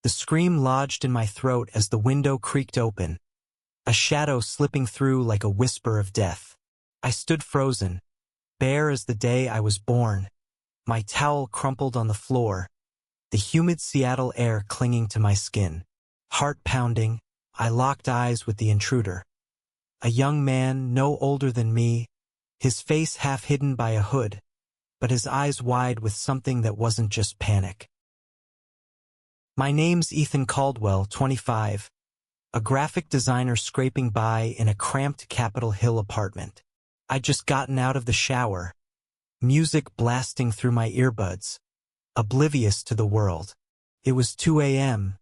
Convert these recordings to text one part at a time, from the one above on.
The scream lodged in my throat as the window creaked open, a shadow slipping through like a whisper of death. I stood frozen, bare as the day I was born, my towel crumpled on the floor, the humid Seattle air clinging to my skin. Heart pounding, I locked eyes with the intruder. A young man no older than me, his face half hidden by a hood, but his eyes wide with something that wasn't just panic. My name's Ethan Caldwell, 25, a graphic designer scraping by in a cramped Capitol Hill apartment. I'd just gotten out of the shower, music blasting through my earbuds, oblivious to the world. It was 2 a.m.,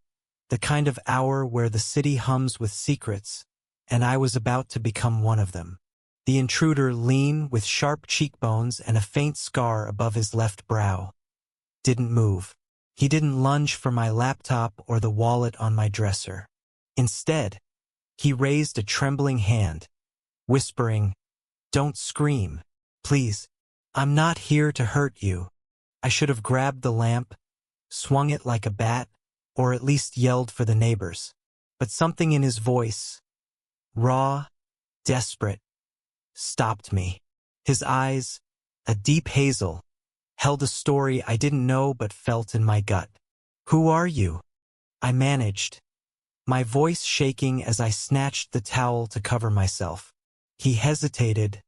the kind of hour where the city hums with secrets, and I was about to become one of them. The intruder, lean, with sharp cheekbones and a faint scar above his left brow, didn't move. He didn't lunge for my laptop or the wallet on my dresser. Instead, he raised a trembling hand, whispering, "Don't scream, please. I'm not here to hurt you." I should have grabbed the lamp, swung it like a bat, or at least yelled for the neighbors. But something in his voice, raw, desperate, stopped me. His eyes, a deep hazel, held a story I didn't know but felt in my gut. "Who are you?" I managed, my voice shaking as I snatched the towel to cover myself. He hesitated,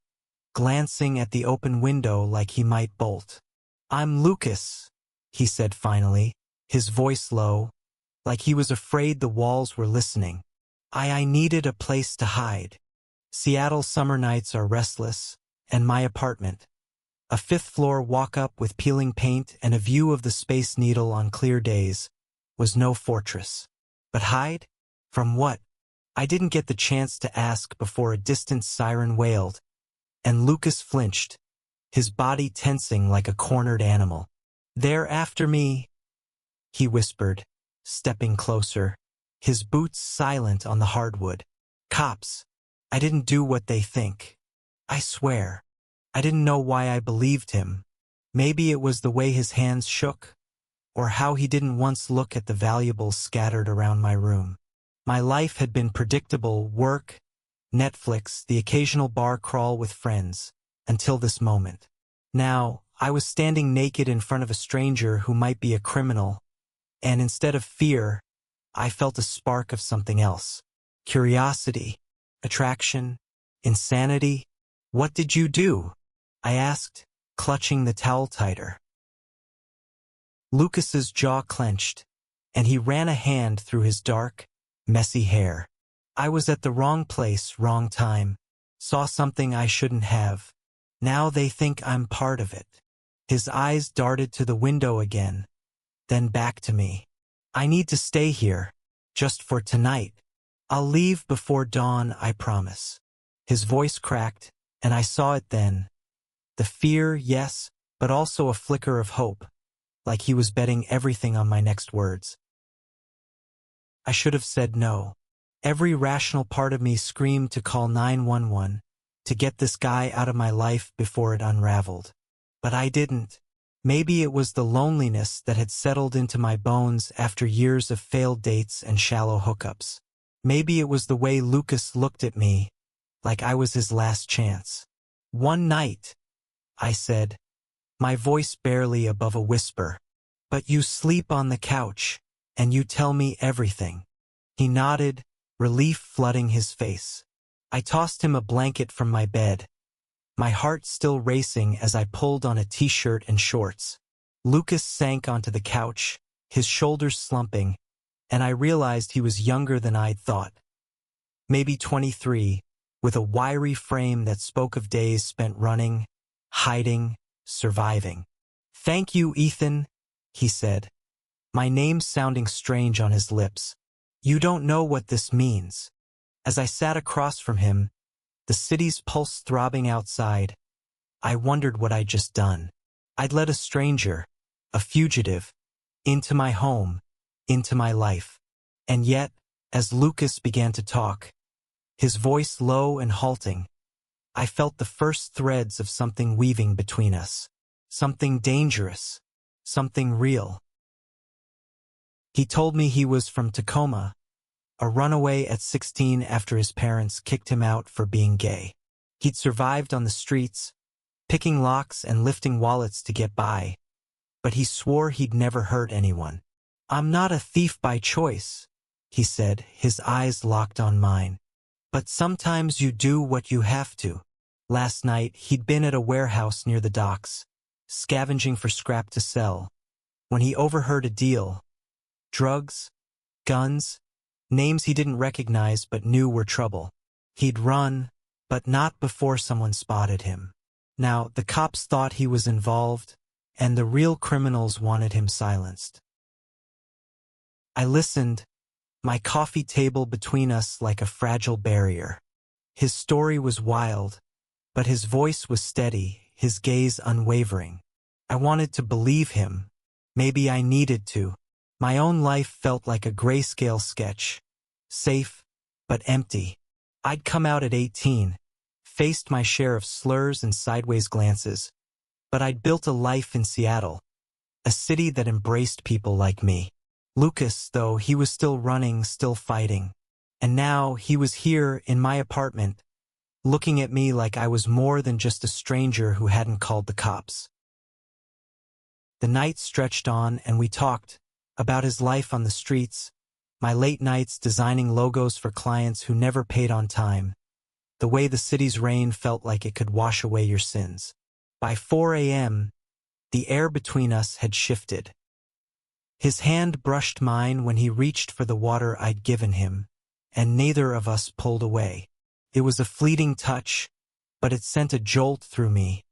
glancing at the open window like he might bolt. "I'm Lucas," he said finally, his voice low, like he was afraid the walls were listening. I needed a place to hide. Seattle summer nights are restless, and my apartment, a fifth-floor walk-up with peeling paint and a view of the Space Needle on clear days, was no fortress. But hide? From what? I didn't get the chance to ask before a distant siren wailed, and Lucas flinched, his body tensing like a cornered animal. "They're after me," he whispered, stepping closer, his boots silent on the hardwood. "Cops. I didn't do what they think. I swear." I didn't know why I believed him. Maybe it was the way his hands shook, or how he didn't once look at the valuables scattered around my room. My life had been predictable: work, Netflix, the occasional bar crawl with friends, until this moment. Now, I was standing naked in front of a stranger who might be a criminal, and instead of fear, I felt a spark of something else. Curiosity, attraction, insanity. "What did you do?" I asked, clutching the towel tighter. Lucas's jaw clenched, and he ran a hand through his dark, messy hair. "I was at the wrong place, wrong time. Saw something I shouldn't have. Now they think I'm part of it." His eyes darted to the window again, then back to me. "I need to stay here, just for tonight. I'll leave before dawn, I promise." His voice cracked, and I saw it then. The fear, yes, but also a flicker of hope, like he was betting everything on my next words. I should have said no. Every rational part of me screamed to call 911, to get this guy out of my life before it unraveled. But I didn't. Maybe it was the loneliness that had settled into my bones after years of failed dates and shallow hookups. Maybe it was the way Lucas looked at me, like I was his last chance. "One night," I said, my voice barely above a whisper. "But you sleep on the couch, and you tell me everything." He nodded, relief flooding his face. I tossed him a blanket from my bed, my heart still racing as I pulled on a t-shirt and shorts. Lucas sank onto the couch, his shoulders slumping, and I realized he was younger than I'd thought. Maybe 23, with a wiry frame that spoke of days spent running, hiding, surviving. "Thank you, Ethan," he said, my name sounding strange on his lips. "You don't know what this means." As I sat across from him, the city's pulse throbbing outside, I wondered what I'd just done. I'd let a stranger, a fugitive, into my home, into my life. And yet, as Lucas began to talk, his voice low and halting, I felt the first threads of something weaving between us. Something dangerous. Something real. He told me he was from Tacoma, a runaway at 16 after his parents kicked him out for being gay. He'd survived on the streets, picking locks and lifting wallets to get by, but he swore he'd never hurt anyone. "I'm not a thief by choice," he said, his eyes locked on mine. "But sometimes you do what you have to." Last night, he'd been at a warehouse near the docks, scavenging for scrap to sell, when he overheard a deal. Drugs, guns, names he didn't recognize but knew were trouble. He'd run, but not before someone spotted him. Now, the cops thought he was involved, and the real criminals wanted him silenced. I listened, my coffee table between us like a fragile barrier. His story was wild, but his voice was steady, his gaze unwavering. I wanted to believe him. Maybe I needed to. My own life felt like a grayscale sketch, safe, but empty. I'd come out at 18, faced my share of slurs and sideways glances, but I'd built a life in Seattle, a city that embraced people like me. Lucas, though, he was still running, still fighting. And now he was here in my apartment, looking at me like I was more than just a stranger who hadn't called the cops. The night stretched on and we talked about his life on the streets, my late nights designing logos for clients who never paid on time, the way the city's rain felt like it could wash away your sins. By 4 a.m., the air between us had shifted. His hand brushed mine when he reached for the water I'd given him, and neither of us pulled away. It was a fleeting touch, but it sent a jolt through me,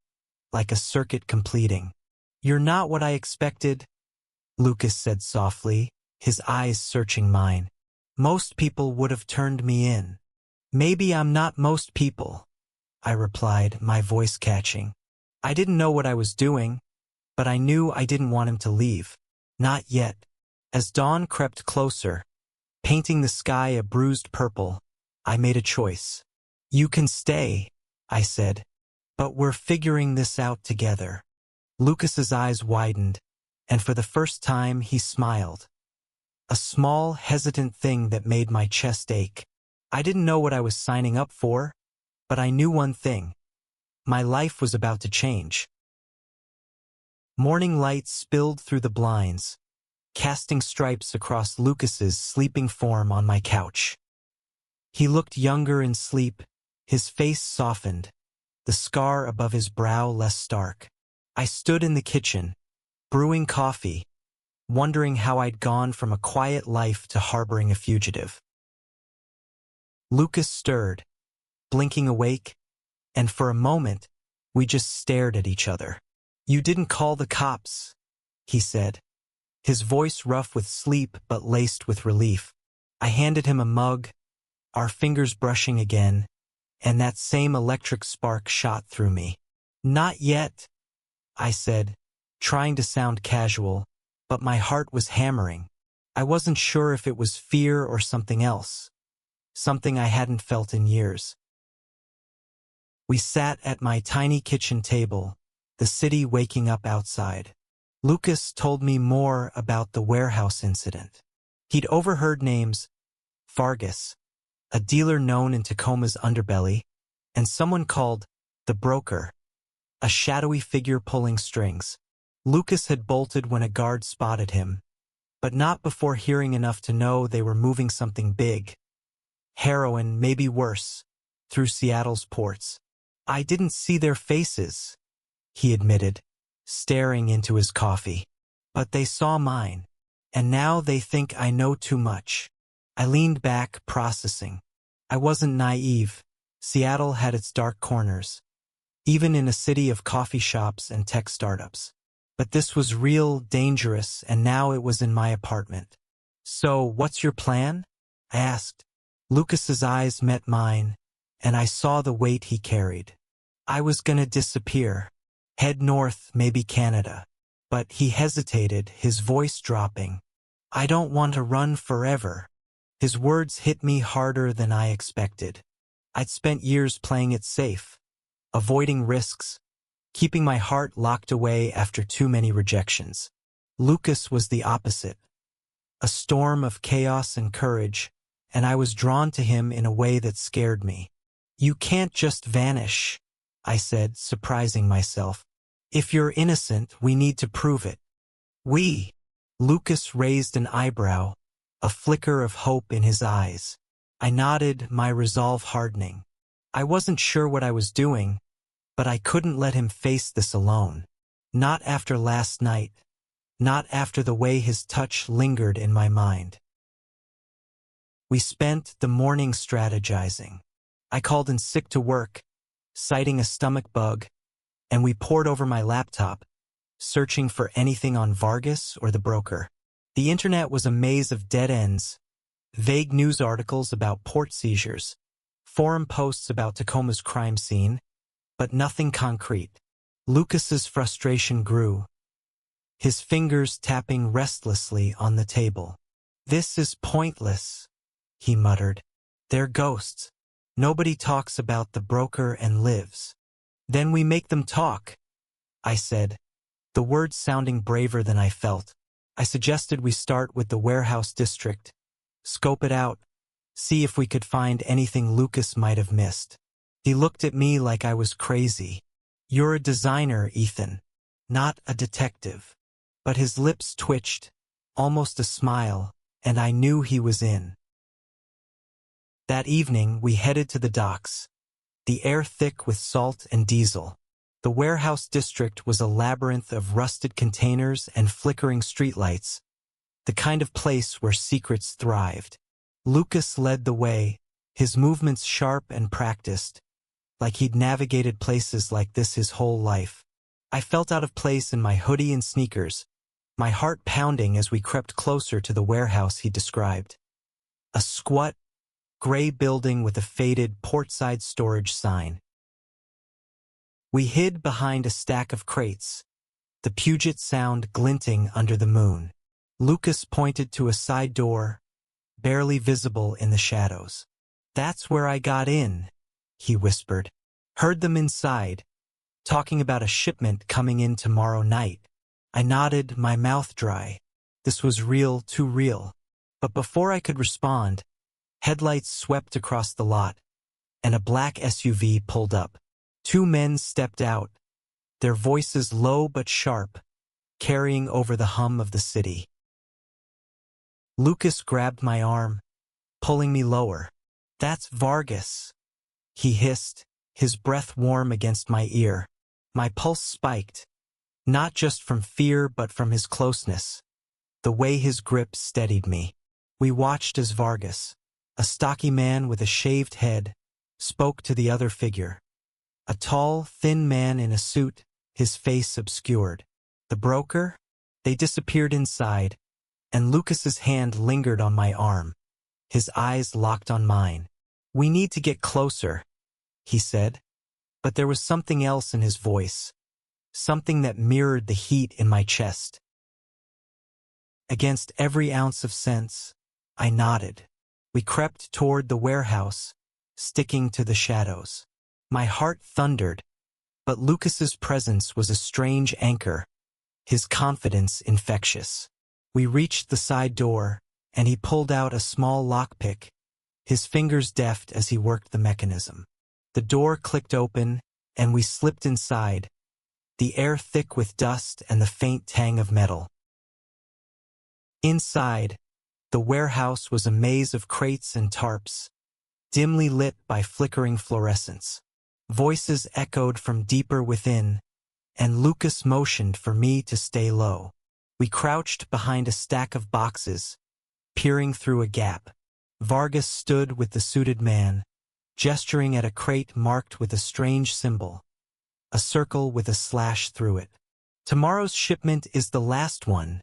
like a circuit completing. "You're not what I expected," Lucas said softly, his eyes searching mine. "Most people would have turned me in." "Maybe I'm not most people," I replied, my voice catching. I didn't know what I was doing, but I knew I didn't want him to leave. Not yet. As dawn crept closer, painting the sky a bruised purple, I made a choice. "You can stay," I said, "but we're figuring this out together." Lucas's eyes widened, and for the first time he smiled. A small, hesitant thing that made my chest ache. I didn't know what I was signing up for, but I knew one thing. My life was about to change. Morning light spilled through the blinds, casting stripes across Lucas's sleeping form on my couch. He looked younger in sleep, his face softened, the scar above his brow less stark. I stood in the kitchen, brewing coffee, wondering how I'd gone from a quiet life to harboring a fugitive. Lucas stirred, blinking awake, and for a moment, we just stared at each other. "You didn't call the cops," he said, his voice rough with sleep but laced with relief. I handed him a mug, our fingers brushing again, and that same electric spark shot through me. "Not yet," I said, trying to sound casual, but my heart was hammering. I wasn't sure if it was fear or something else, something I hadn't felt in years. We sat at my tiny kitchen table, the city waking up outside. Lucas told me more about the warehouse incident. He'd overheard names: Fargus, a dealer known in Tacoma's underbelly, and someone called the broker, a shadowy figure pulling strings. Lucas had bolted when a guard spotted him, but not before hearing enough to know they were moving something big. Heroin, maybe worse, through Seattle's ports. "I didn't see their faces," he admitted, staring into his coffee. "But they saw mine, and now they think I know too much." I leaned back, processing. I wasn't naive. Seattle had its dark corners, even in a city of coffee shops and tech startups. But this was real, dangerous, and now it was in my apartment. "So, what's your plan?" I asked. Lucas's eyes met mine, and I saw the weight he carried. I was gonna disappear, head north, maybe Canada. But he hesitated, his voice dropping. "I don't want to run forever." His words hit me harder than I expected. I'd spent years playing it safe, avoiding risks, keeping my heart locked away after too many rejections. Lucas was the opposite. a storm of chaos and courage, and I was drawn to him in a way that scared me. "You can't just vanish," I said, surprising myself. "If you're innocent, we need to prove it." "We?" Lucas raised an eyebrow, a flicker of hope in his eyes. I nodded, my resolve hardening. I wasn't sure what I was doing, but I couldn't let him face this alone. Not after last night. Not after the way his touch lingered in my mind. We spent the morning strategizing. I called in sick to work, citing a stomach bug, and we pored over my laptop, searching for anything on Vargas or the broker. The internet was a maze of dead ends, vague news articles about port seizures, forum posts about Tacoma's crime scene, but nothing concrete. Lucas's frustration grew, his fingers tapping restlessly on the table. "This is pointless," he muttered. "They're ghosts. Nobody talks about the broker and lives." "Then we make them talk," I said, the words sounding braver than I felt. I suggested we start with the warehouse district, scope it out, see if we could find anything Lucas might have missed. He looked at me like I was crazy. "You're a designer, Ethan, not a detective." But his lips twitched, almost a smile, and I knew he was in. That evening, we headed to the docks, the air thick with salt and diesel. The warehouse district was a labyrinth of rusted containers and flickering streetlights, the kind of place where secrets thrived. Lucas led the way, his movements sharp and practiced, like he'd navigated places like this his whole life. I felt out of place in my hoodie and sneakers, my heart pounding as we crept closer to the warehouse he described. A squat, gray building with a faded portside storage sign. We hid behind a stack of crates, the Puget Sound glinting under the moon. Lucas pointed to a side door, barely visible in the shadows. "That's where I got in," he whispered. "Heard them inside, talking about a shipment coming in tomorrow night." I nodded, my mouth dry. This was real, too real. But before I could respond, headlights swept across the lot, and a black SUV pulled up. Two men stepped out, their voices low but sharp, carrying over the hum of the city. Lucas grabbed my arm, pulling me lower. "That's Vargas," he hissed, his breath warm against my ear. My pulse spiked, not just from fear but from his closeness, the way his grip steadied me. We watched as Vargas, a stocky man with a shaved head, spoke to the other figure. A tall, thin man in a suit, his face obscured. The broker? They disappeared inside, and Lucas's hand lingered on my arm, his eyes locked on mine. "We need to get closer," he said, but there was something else in his voice, something that mirrored the heat in my chest. Against every ounce of sense, I nodded. We crept toward the warehouse, sticking to the shadows. My heart thundered, but Lucas's presence was a strange anchor, his confidence infectious. We reached the side door, and he pulled out a small lockpick, his fingers deft as he worked the mechanism. The door clicked open, and we slipped inside, the air thick with dust and the faint tang of metal. Inside, the warehouse was a maze of crates and tarps, dimly lit by flickering fluorescents. Voices echoed from deeper within, and Lucas motioned for me to stay low. We crouched behind a stack of boxes, peering through a gap. Vargas stood with the suited man, gesturing at a crate marked with a strange symbol, a circle with a slash through it. "Tomorrow's shipment is the last one,"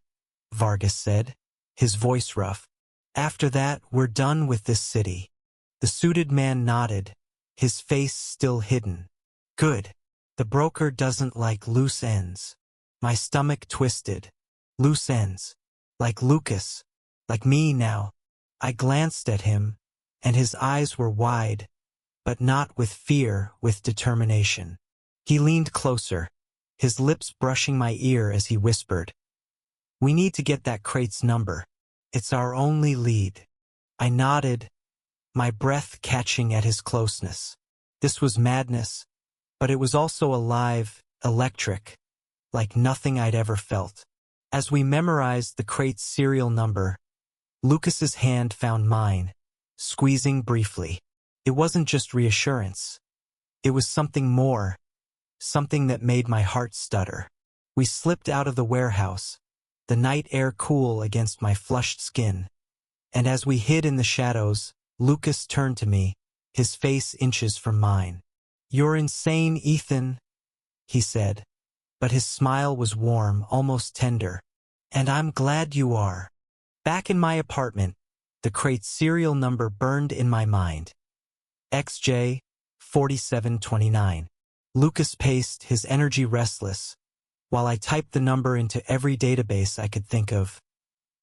Vargas said, his voice rough. "After that, we're done with this city." The suited man nodded, his face still hidden. "Good. The broker doesn't like loose ends." My stomach twisted. Loose ends. Like Lucas. Like me now. I glanced at him, and his eyes were wide, but not with fear, with determination. He leaned closer, his lips brushing my ear as he whispered, "We need to get that crate's number. It's our only lead. I nodded, my breath catching at his closeness. This was madness, but it was also alive, electric, like nothing I'd ever felt. As we memorized the crate's serial number, Lucas's hand found mine, squeezing briefly. It wasn't just reassurance. It was something more, something that made my heart stutter. We slipped out of the warehouse, the night air cool against my flushed skin. And as we hid in the shadows, Lucas turned to me, his face inches from mine. "You're insane, Ethan," he said, but his smile was warm, almost tender. "And I'm glad you are." Back in my apartment, the crate's serial number burned in my mind. XJ 4729. Lucas paced, his energy restless, while I typed the number into every database I could think of.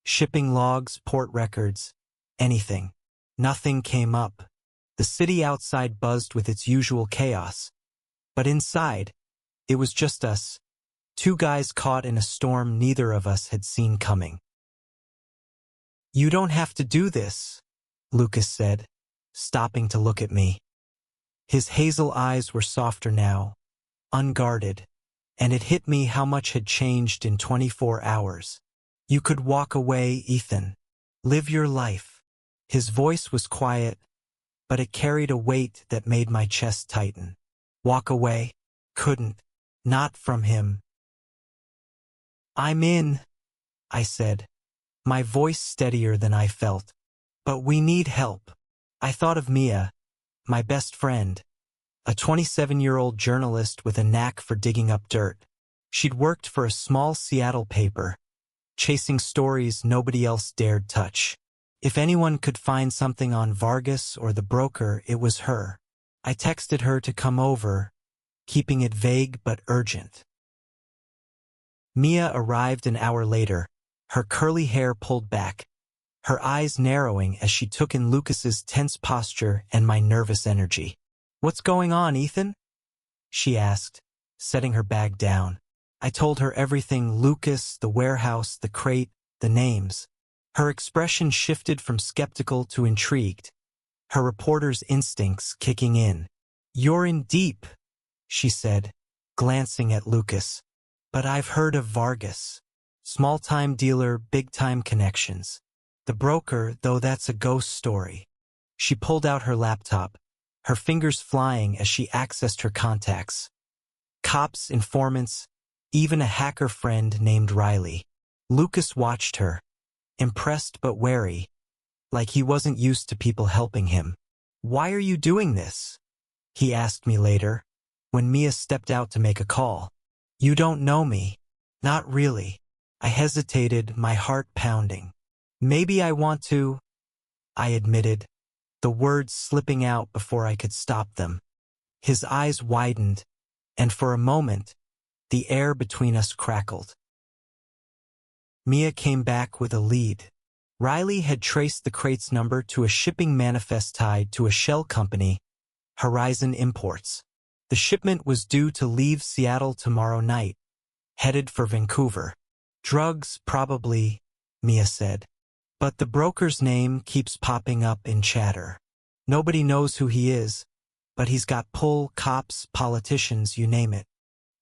Shipping logs, port records, anything. Nothing came up. The city outside buzzed with its usual chaos. But inside, it was just us, two guys caught in a storm neither of us had seen coming. "You don't have to do this," Lucas said, stopping to look at me. His hazel eyes were softer now, unguarded, and it hit me how much had changed in 24 hours. "You could walk away, Ethan. Live your life." His voice was quiet, but it carried a weight that made my chest tighten. Walk away? Couldn't. Not from him. "I'm in," I said, my voice steadier than I felt. "But we need help." I thought of Mia, my best friend, a 27-year-old journalist with a knack for digging up dirt. She'd worked for a small Seattle paper, chasing stories nobody else dared touch. If anyone could find something on Vargas or the broker, it was her. I texted her to come over, keeping it vague but urgent. Mia arrived an hour later, her curly hair pulled back, her eyes narrowing as she took in Lucas's tense posture and my nervous energy. "What's going on, Ethan?" she asked, setting her bag down. I told her everything: Lucas, the warehouse, the crate, the names. Her expression shifted from skeptical to intrigued, her reporter's instincts kicking in. "You're in deep," she said, glancing at Lucas. "But I've heard of Vargas. Small-time dealer, big-time connections. The broker, though, that's a ghost story." She pulled out her laptop, her fingers flying as she accessed her contacts. Cops, informants, even a hacker friend named Riley. Lucas watched her, impressed but wary, like he wasn't used to people helping him. "Why are you doing this?" he asked me later, when Mia stepped out to make a call. "You don't know me." "Not really." I hesitated, my heart pounding. "Maybe I want to," I admitted, the words slipping out before I could stop them. His eyes widened, and for a moment, the air between us crackled. Mia came back with a lead. Riley had traced the crate's number to a shipping manifest tied to a shell company, Horizon Imports. The shipment was due to leave Seattle tomorrow night, headed for Vancouver. "Drugs, probably," Mia said. "But the broker's name keeps popping up in chatter. Nobody knows who he is, but he's got pull, cops, politicians, you name it."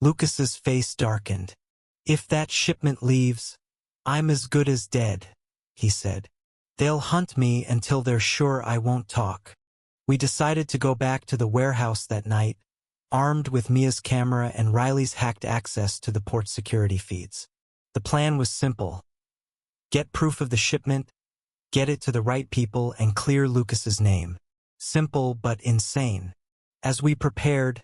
Lucas's face darkened. "If that shipment leaves, I'm as good as dead," he said. "They'll hunt me until they're sure I won't talk." We decided to go back to the warehouse that night, armed with Mia's camera and Riley's hacked access to the port security feeds. The plan was simple. Get proof of the shipment, get it to the right people, and clear Lucas's name. Simple but insane. As we prepared,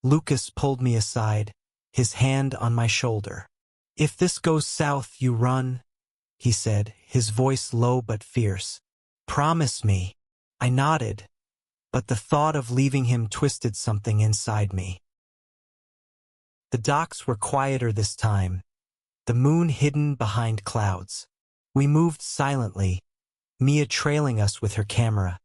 Lucas pulled me aside, his hand on my shoulder. "If this goes south, you run," he said, his voice low but fierce. "Promise me." I nodded, but the thought of leaving him twisted something inside me. The docks were quieter this time, the moon hidden behind clouds. We moved silently, Mia trailing us with her camera,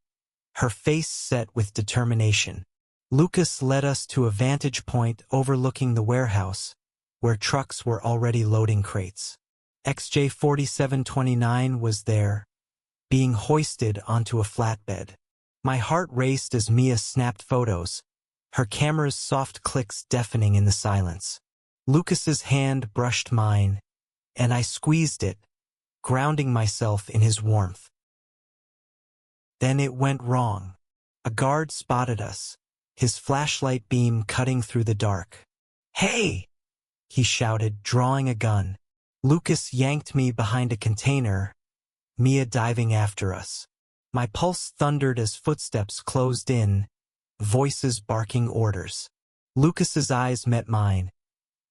her face set with determination. Lucas led us to a vantage point overlooking the warehouse, where trucks were already loading crates. XJ4729 was there, being hoisted onto a flatbed. My heart raced as Mia snapped photos, her camera's soft clicks deafening in the silence. Lucas's hand brushed mine, and I squeezed it, grounding myself in his warmth. Then it went wrong. A guard spotted us, his flashlight beam cutting through the dark. "Hey!" he shouted, drawing a gun. Lucas yanked me behind a container, Mia diving after us. My pulse thundered as footsteps closed in, voices barking orders. Lucas's eyes met mine,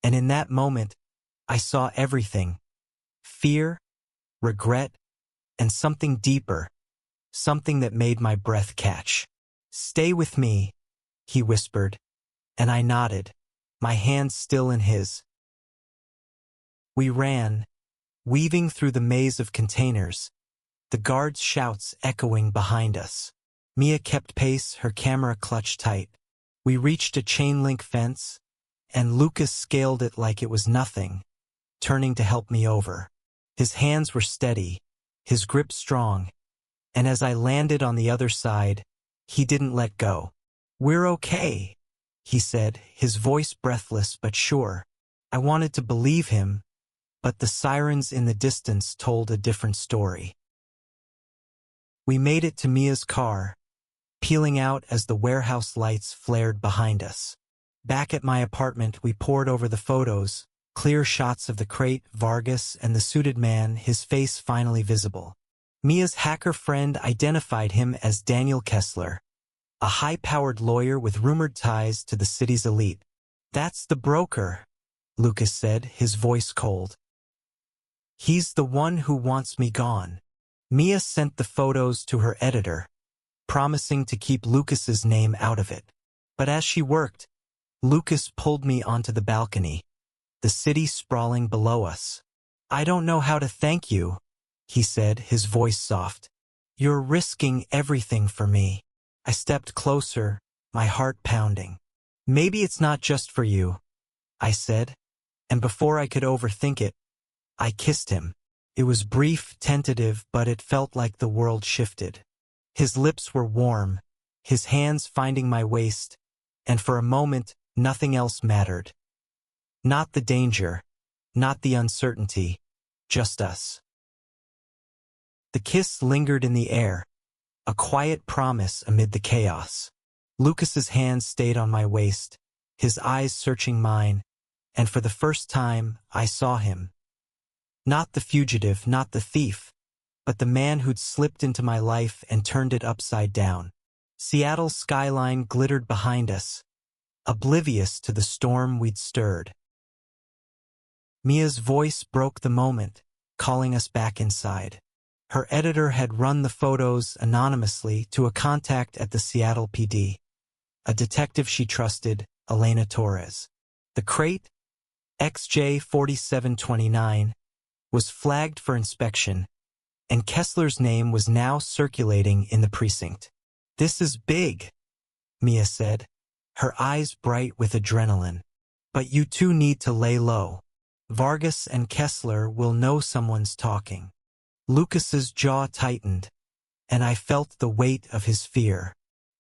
and in that moment, I saw everything. Fear, regret, and something deeper, something that made my breath catch. "Stay with me," he whispered, and I nodded, my hand still in his. We ran, weaving through the maze of containers, the guards' shouts echoing behind us. Mia kept pace, her camera clutched tight. We reached a chain-link fence, and Lucas scaled it like it was nothing, turning to help me over. His hands were steady, his grip strong, and as I landed on the other side, he didn't let go. "We're okay," he said, his voice breathless but sure. I wanted to believe him, but the sirens in the distance told a different story. We made it to Mia's car, peeling out as the warehouse lights flared behind us. Back at my apartment, we pored over the photos, clear shots of the crate, Vargas, and the suited man, his face finally visible. Mia's hacker friend identified him as Daniel Kessler, a high-powered lawyer with rumored ties to the city's elite. "That's the broker," Lucas said, his voice cold. "He's the one who wants me gone." Mia sent the photos to her editor, promising to keep Lucas's name out of it. But as she worked, Lucas pulled me onto the balcony, the city sprawling below us. "I don't know how to thank you," he said, his voice soft. "You're risking everything for me." I stepped closer, my heart pounding. "Maybe it's not just for you," I said, and before I could overthink it, I kissed him. It was brief, tentative, but it felt like the world shifted. His lips were warm, his hands finding my waist, and for a moment, nothing else mattered. Not the danger, not the uncertainty, just us. The kiss lingered in the air, a quiet promise amid the chaos. Lucas's hands stayed on my waist, his eyes searching mine, and for the first time, I saw him. Not the fugitive, not the thief, but the man who'd slipped into my life and turned it upside down. Seattle's skyline glittered behind us, oblivious to the storm we'd stirred. Mia's voice broke the moment, calling us back inside. Her editor had run the photos anonymously to a contact at the Seattle PD, a detective she trusted, Elena Torres. The crate, XJ4729, was flagged for inspection, and Kessler's name was now circulating in the precinct. "This is big," Mia said, her eyes bright with adrenaline. "But you two need to lay low. Vargas and Kessler will know someone's talking." Lucas's jaw tightened, and I felt the weight of his fear.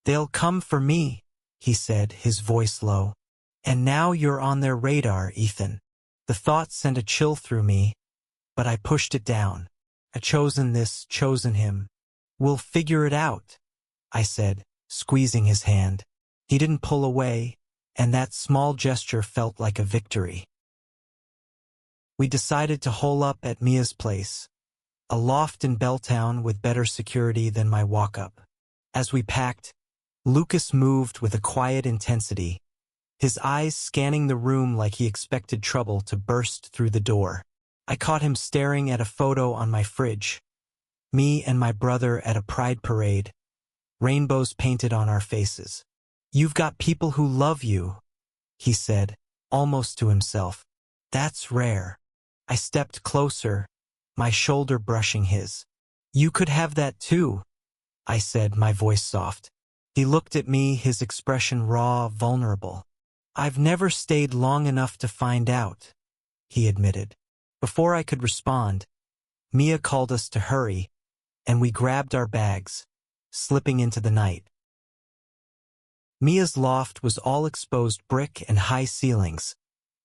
"They'll come for me," he said, his voice low. "And now you're on their radar, Ethan." The thought sent a chill through me, but I pushed it down. "I've chosen this, chosen him. We'll figure it out," I said, squeezing his hand. He didn't pull away, and that small gesture felt like a victory. We decided to hole up at Mia's place, a loft in Belltown with better security than my walk-up. As we packed, Lucas moved with a quiet intensity, his eyes scanning the room like he expected trouble to burst through the door. I caught him staring at a photo on my fridge, me and my brother at a pride parade, rainbows painted on our faces. "You've got people who love you," he said, almost to himself. "That's rare." I stepped closer, my shoulder brushing his. "You could have that too," I said, my voice soft. He looked at me, his expression raw, vulnerable. "I've never stayed long enough to find out," he admitted. Before I could respond, Mia called us to hurry, and we grabbed our bags, slipping into the night. Mia's loft was all exposed brick and high ceilings,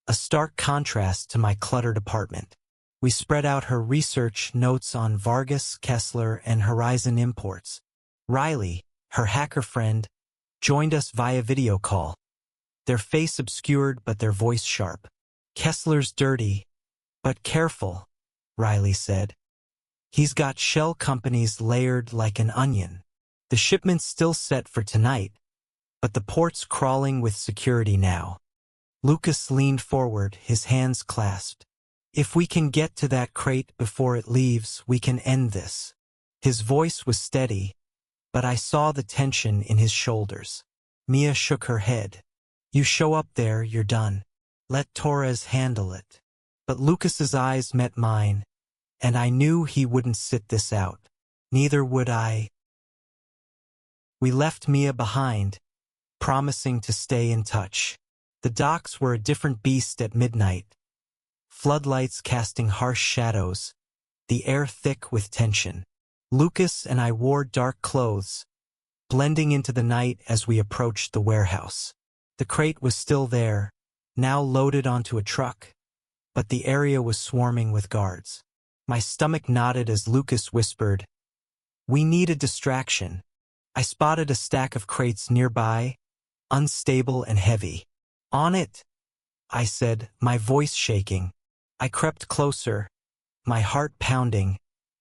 a stark contrast to my cluttered apartment. We spread out her research notes on Vargas, Kessler, and Horizon imports. Riley, her hacker friend, joined us via video call, their face obscured but their voice sharp. "Kessler's dirty, but careful," Riley said. "He's got shell companies layered like an onion. The shipment's still set for tonight, but the port's crawling with security now." Lucas leaned forward, his hands clasped. "If we can get to that crate before it leaves, we can end this." His voice was steady, but I saw the tension in his shoulders. Mia shook her head. "You show up there, you're done. Let Torres handle it." But Lucas's eyes met mine, and I knew he wouldn't sit this out. Neither would I. We left Mia behind, promising to stay in touch. The docks were a different beast at midnight. Floodlights casting harsh shadows, the air thick with tension. Lucas and I wore dark clothes, blending into the night as we approached the warehouse. The crate was still there, now loaded onto a truck, but the area was swarming with guards. My stomach knotted as Lucas whispered, "We need a distraction." I spotted a stack of crates nearby, unstable and heavy. "On it," I said, my voice shaking. I crept closer, my heart pounding,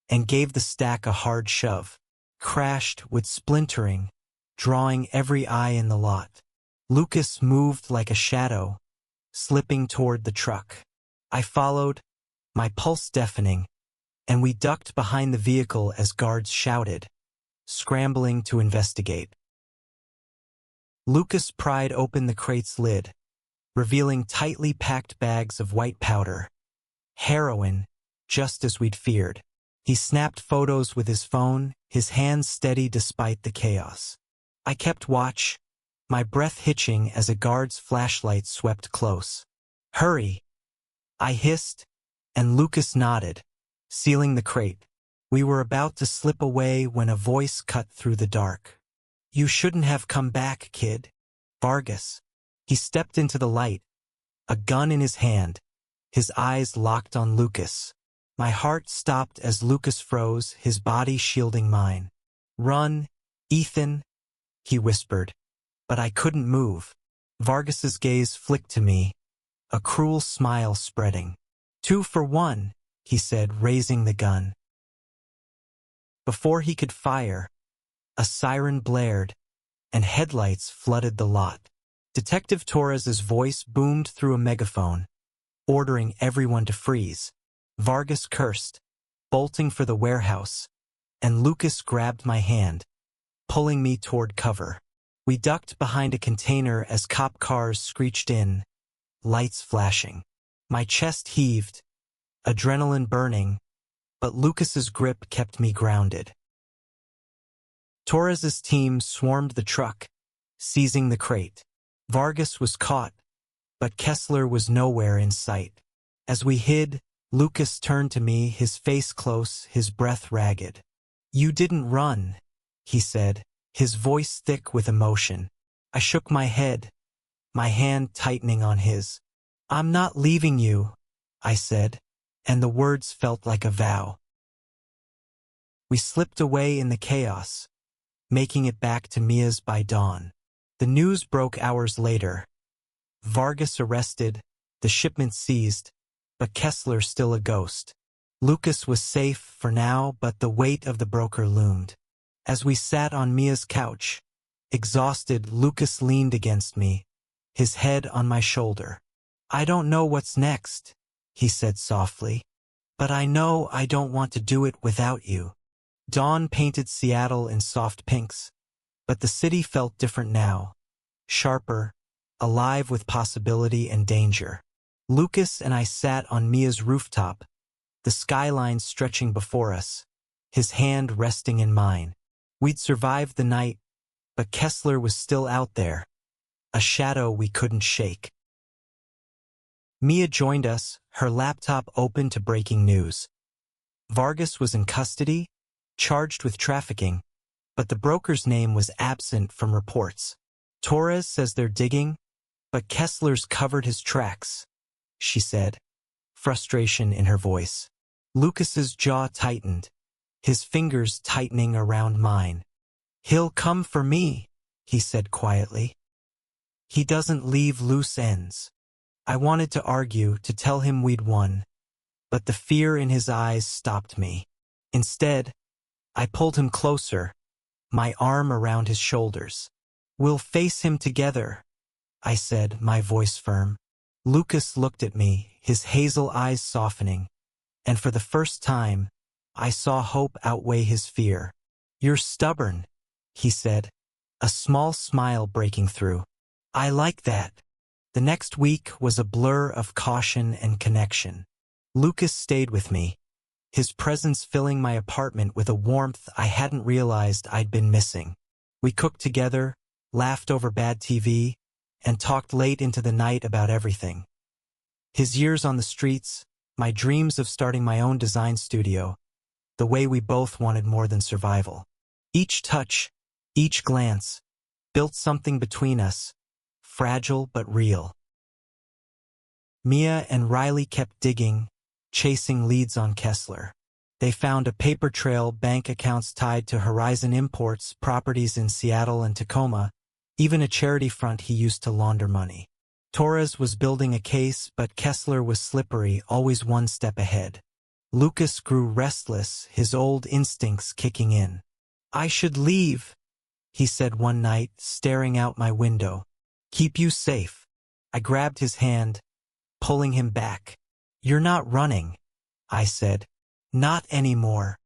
and gave the stack a hard shove. Crashed with splintering, drawing every eye in the lot. Lucas moved like a shadow, slipping toward the truck. I followed, my pulse deafening, and we ducked behind the vehicle as guards shouted, scrambling to investigate. Lucas pried open the crate's lid, revealing tightly packed bags of white powder. Heroin, just as we'd feared. He snapped photos with his phone, his hands steady despite the chaos. I kept watch, my breath hitching as a guard's flashlight swept close. "Hurry," I hissed, and Lucas nodded, sealing the crate. We were about to slip away when a voice cut through the dark. "You shouldn't have come back, kid." Vargas. He stepped into the light, a gun in his hand, his eyes locked on Lucas. My heart stopped as Lucas froze, his body shielding mine. "Run, Ethan," he whispered, but I couldn't move. Vargas's gaze flicked to me, a cruel smile spreading. "2 for 1, he said, raising the gun. Before he could fire, a siren blared, and headlights flooded the lot. Detective Torres's voice boomed through a megaphone, ordering everyone to freeze. Vargas cursed, bolting for the warehouse, and Lucas grabbed my hand, pulling me toward cover. We ducked behind a container as cop cars screeched in, lights flashing. My chest heaved, adrenaline burning, but Lucas's grip kept me grounded. Torres's team swarmed the truck, seizing the crate. Vargas was caught, but Kessler was nowhere in sight. As we hid, Lucas turned to me, his face close, his breath ragged. "You didn't run," he said, his voice thick with emotion. I shook my head, my hand tightening on his. "I'm not leaving you," I said, and the words felt like a vow. We slipped away in the chaos, making it back to Mia's by dawn. The news broke hours later. Vargas arrested, the shipment seized, but Kessler still a ghost. Lucas was safe for now, but the weight of the broker loomed. As we sat on Mia's couch, exhausted, Lucas leaned against me, his head on my shoulder. "I don't know what's next," he said softly, "but I know I don't want to do it without you." Dawn painted Seattle in soft pinks, but the city felt different now, sharper, alive with possibility and danger. Lucas and I sat on Mia's rooftop, the skyline stretching before us, his hand resting in mine. We'd survived the night, but Kessler was still out there, a shadow we couldn't shake. Mia joined us, her laptop open to breaking news. Vargas was in custody, charged with trafficking, but the broker's name was absent from reports. Torres says they're digging, but Kessler's covered his tracks, she said, frustration in her voice. Lucas's jaw tightened, his fingers tightening around mine. He'll come for me, he said quietly. He doesn't leave loose ends. I wanted to argue, to tell him we'd won, but the fear in his eyes stopped me. Instead, I pulled him closer, my arm around his shoulders. We'll face him together, I said, my voice firm. Lucas looked at me, his hazel eyes softening, and for the first time, I saw hope outweigh his fear. You're stubborn, he said, a small smile breaking through. I like that. The next week was a blur of caution and connection. Lucas stayed with me, his presence filling my apartment with a warmth I hadn't realized I'd been missing. We cooked together, laughed over bad TV, and talked late into the night about everything. His years on the streets, my dreams of starting my own design studio, the way we both wanted more than survival. Each touch, each glance, built something between us, fragile but real. Mia and Riley kept digging, chasing leads on Kessler. They found a paper trail, bank accounts tied to Horizon Imports, properties in Seattle and Tacoma, even a charity front he used to launder money. Torres was building a case, but Kessler was slippery, always one step ahead. Lucas grew restless, his old instincts kicking in. I should leave, he said one night, staring out my window. Keep you safe. I grabbed his hand, pulling him back. You're not running, I said. Not anymore.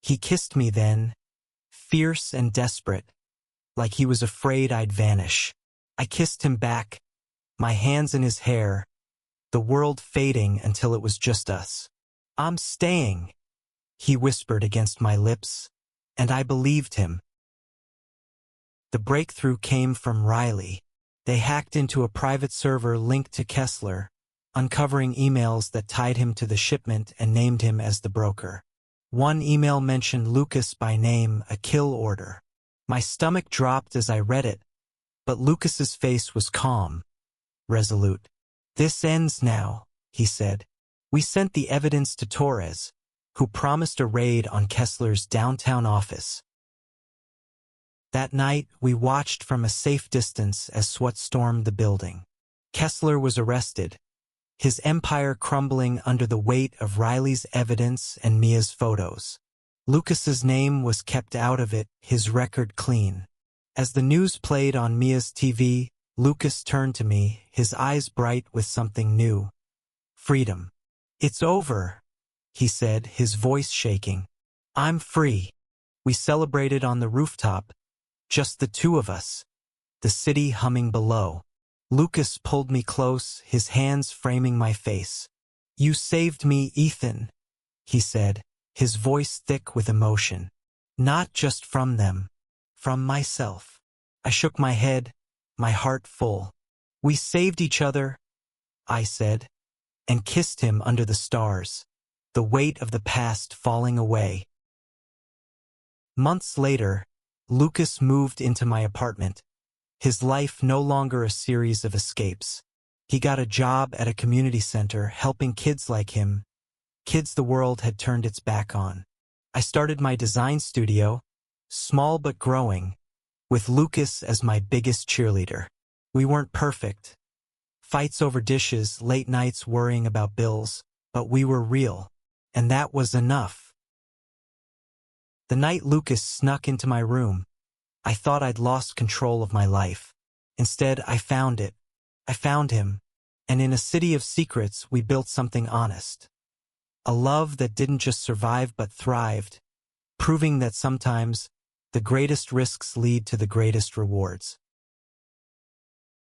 He kissed me then, fierce and desperate, like he was afraid I'd vanish. I kissed him back, my hands in his hair, the world fading until it was just us. I'm staying, he whispered against my lips, and I believed him. The breakthrough came from Riley. They hacked into a private server linked to Kessler, uncovering emails that tied him to the shipment and named him as the broker. One email mentioned Lucas by name, a kill order. My stomach dropped as I read it, but Lucas's face was calm, resolute. This ends now, he said. We sent the evidence to Torres, who promised a raid on Kessler's downtown office. That night, we watched from a safe distance as SWAT stormed the building. Kessler was arrested, his empire crumbling under the weight of Riley's evidence and Mia's photos. Lucas's name was kept out of it, his record clean. As the news played on Mia's TV, Lucas turned to me, his eyes bright with something new. Freedom. It's over, he said, his voice shaking. I'm free. We celebrated on the rooftop, just the two of us, the city humming below. Lucas pulled me close, his hands framing my face. You saved me, Ethan, he said, his voice thick with emotion. Not just from them, from myself. I shook my head, my heart full. We saved each other, I said, and kissed him under the stars, the weight of the past falling away. Months later, Lucas moved into my apartment, his life no longer a series of escapes. He got a job at a community center helping kids like him, kids the world had turned its back on. I started my design studio, small but growing, with Lucas as my biggest cheerleader. We weren't perfect. Fights over dishes, late nights worrying about bills, but we were real, and that was enough. The night Lucas snuck into my room, I thought I'd lost control of my life. Instead, I found it. I found him, and in a city of secrets, we built something honest. A love that didn't just survive but thrived, proving that sometimes the greatest risks lead to the greatest rewards.